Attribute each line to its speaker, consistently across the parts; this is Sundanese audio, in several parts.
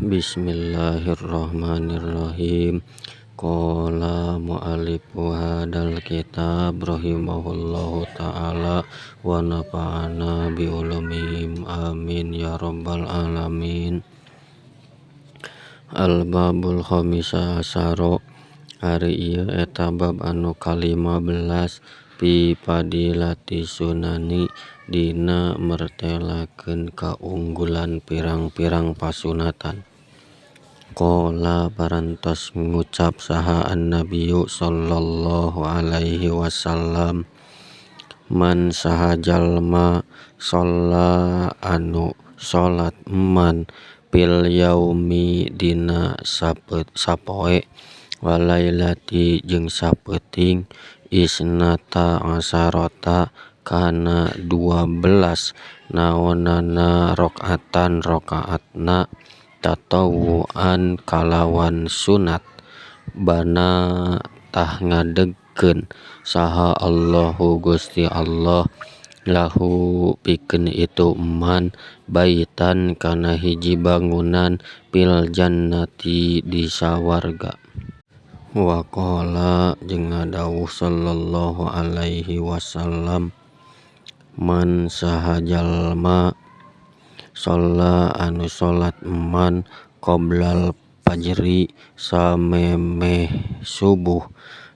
Speaker 1: Bismillahirrahmanirrahim. Qala mu'allifu hadal kitab rahimahullahu ta'ala wa nafa'ana bi ulumihim amin ya rabbal alamin. Al-babul khamisa asyara, hari ieu eta bab anu kalima belas fi fadilati sunani, dina mertelakeun kaunggulan pirang-pirang pasunatan. Qala parantos ngucap saha an-nabiyyu sallallahu alaihi wasallam, man saha jalma shalla anu salat man fil yaumi dina sapoe walailati jeung sapeuting isnata asarota kana 12 naonana rokaatna tatawuan kalawan sunat bana tah ngadegkeun saha Allahu Gusti Allah lahu pikeun itu man baitan kana hiji bangunan fil jannati di sawarga. Wa qala jeung ngadawuh sallallahu alaihi wasallam, man saha jalma shalla anu salat man qoblal fajri samemeh subuh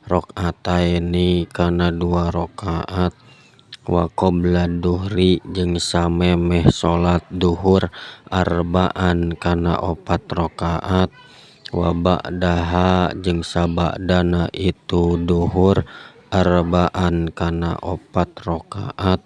Speaker 1: rokaataini kana 2 rakaat wa qobla duhri jeung samemeh salat duhur arba'an kana 4 rakaat wa ba'daha jeung sabadana itu duhur arba'an kana 4 rakaat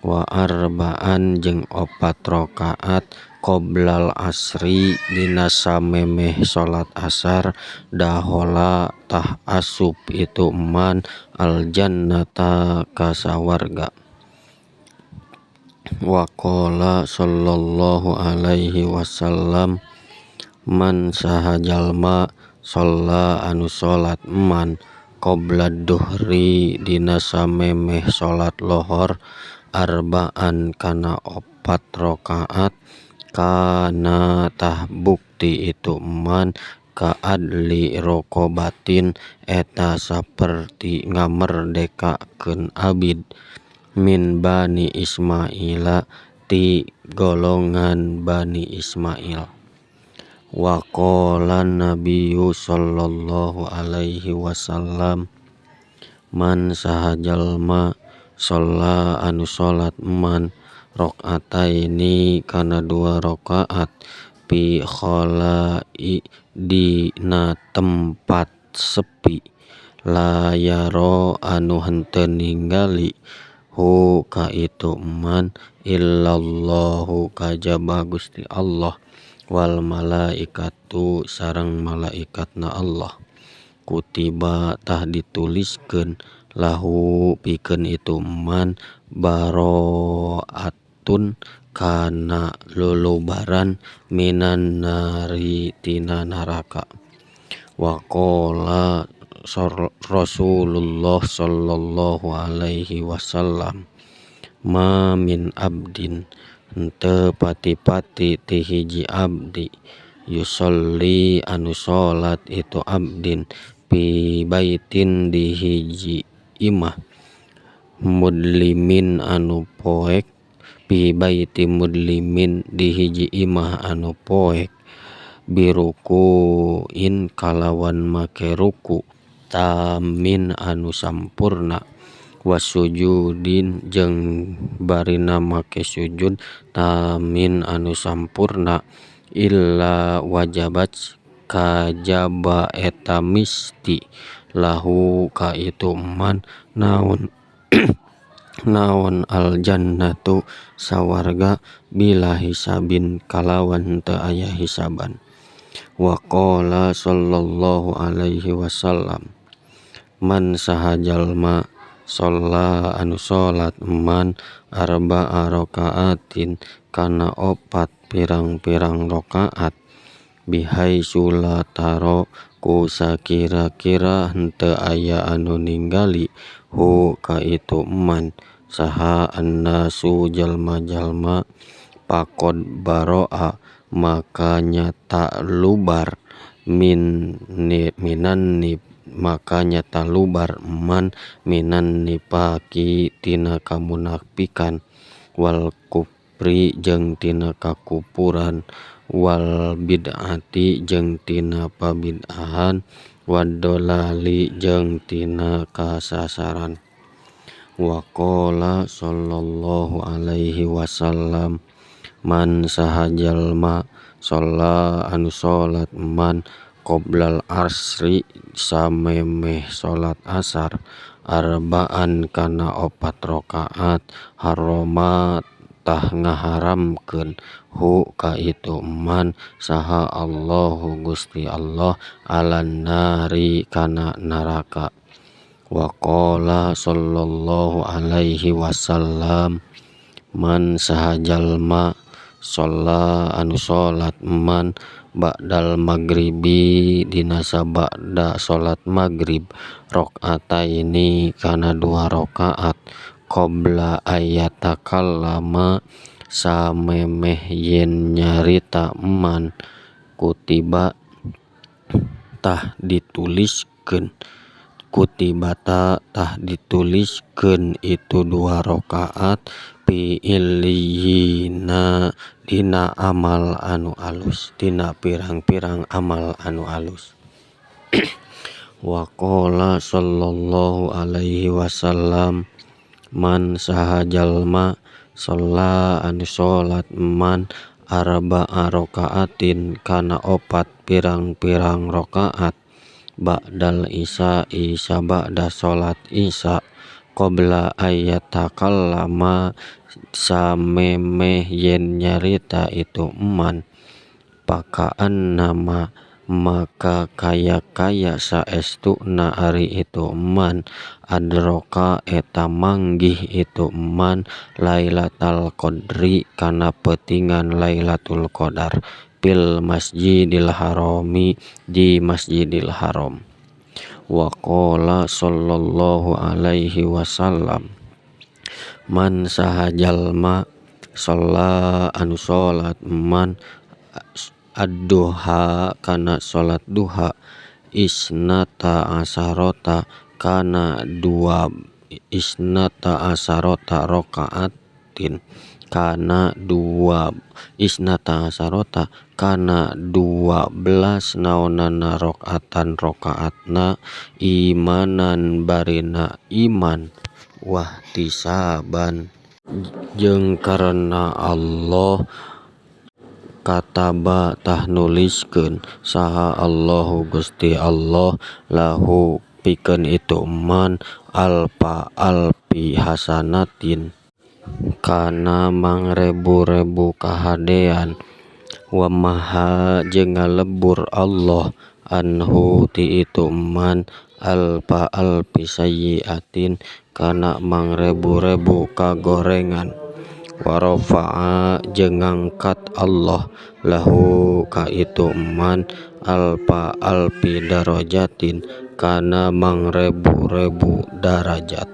Speaker 1: wa arba'an jeung 4 rakaat qoblal asri dina samemeh salat asar dahola tah asup itu man al jannata ka sawarga. Wa qala sallallahu alaihi wasallam, man saha jalma shalla anu salat man qobla duhri dina samemeh salat lohor arba'an kana 4 rakaat kana tah bukti itu man ka adli rokobatin eta saperti ngamerdekakeun abid min bani Ismaila ti golongan bani Ismail. Wa qala nabiyyu sallallahu alaihi wasallam, man saha jalma shalla anu salat man rokaataini kana 2 rakaat fi khalai dina tempat sepi la yaro anu henteu ningali hu ka itu man illallahu kajaba Gusti Allah wal malaikatu sareng malaikatna Allah, kutiba tah dituliskeun lahu pikeun itu man baroatun kana lulubaran minan nari tina naraka. Wa qala Rasulullah sallallahu alaihi wasallam, ma min abdin henteu pati-pati ti hiji abdi yusolli anu salat itu abdin fi baitin di hiji imah mudlimin anu poek fi baiti mudlimin di hiji imah anu poek birukuin kalawan make ruku tamin anu sampurna wasujudin jeung barina make sujud tamin anu sampurna illa wajabat kajaba eta misti lahu ka itu man naon naon al jannatu sawarga bila hisabin kalawan teu aya hisaban. Wa qala sallallahu alaihi wasallam, man saha jalma shalla anu salat man arba'a rakaatin kana 4 pirang-pirang rakaat bihai sulataro ku sakira-kira henteu aya anu ningali hu ka itu man saha annasu jalma-jalma pakod baro'a makanya tak lubar makanya tak lubar man minan nipaki tina kamunafikan wal kufri jeung tina kakupuran wal bid'ati jeung tina pabid'ahan wadolali jeung tina kasasaran. Waqala sallallahu alaihi wasallam man sahajalma sholla anu sholat man qoblal asri samemeh sholat asar arba'an kana 4 rakaat haroma tah ngaharamkeun hu ka itu man saha Allahu Gusti Allah alan nari kana neraka. Waqala sallallahu alaihi wasallam man sahajalma sholla anu sholat man ba'dal maghribi dina sabada sholat maghrib rakaataini kana 2 rakaat qabla ayatakallama samemeh yen nyarita man kutiba tah dituliskeun itu 2 rakaat fi illiyina dina amal anu alus dina pirang-pirang amal anu alus. Waqala sallallahu alaihi wasallam man sahajalma sholla anu sholat man arba'a rakaatin kana 4 pirang-pirang rakaat ba'dal isya'i sabada sholat isya qabla ayatakallama samemeh yen nyarita itu man pakaan nama maka kaya saestuna ari itu man adroka eta manggih itu man Lailatul Qadri kana peutingan Lailatul Qadar fil masjidil harami di Masjidil Haram. Waqala sallallahu alaihi wasallam man sahajalma sholla anu sholat man ad-duha kana sholat duha isnata asarota kana 2 rakaatin kana 12 naonana rakaatna imanan barina iman wahtisaban jeung karena Allah kataba tah nuliskeun saha Allahu Gusti Allah lahu pikeun itu man alfi hasanatin kana mangrebu-rebu kahadean wa maha jeung ngalebur Allah anhu ti itu man alfi sayyiatin kana mangrebu-rebu kagorengan wa rafa'a jeung ngangkat Allah lahu ka itu man alfi darajatin kana mangrebu-rebu darajat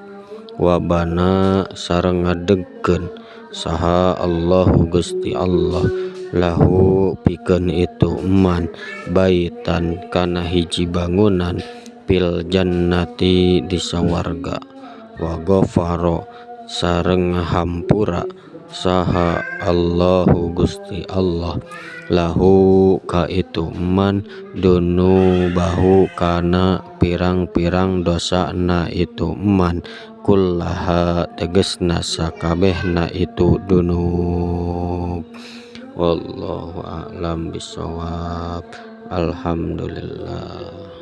Speaker 1: wa bana sareng ngadegkeun saha Allahu Gusti Allah lahu pikeun itu man baitan kana hiji bangunan fil jannati di sawarga wa ghafara sareng ngahampura saha Allahu Gusti Allah lahu ka itu man dunubahu kana pirang-pirang dosana itu man kullaha tegesna sakabehna itu dunub. Wallahu a'lam bishawab. Alhamdulillah.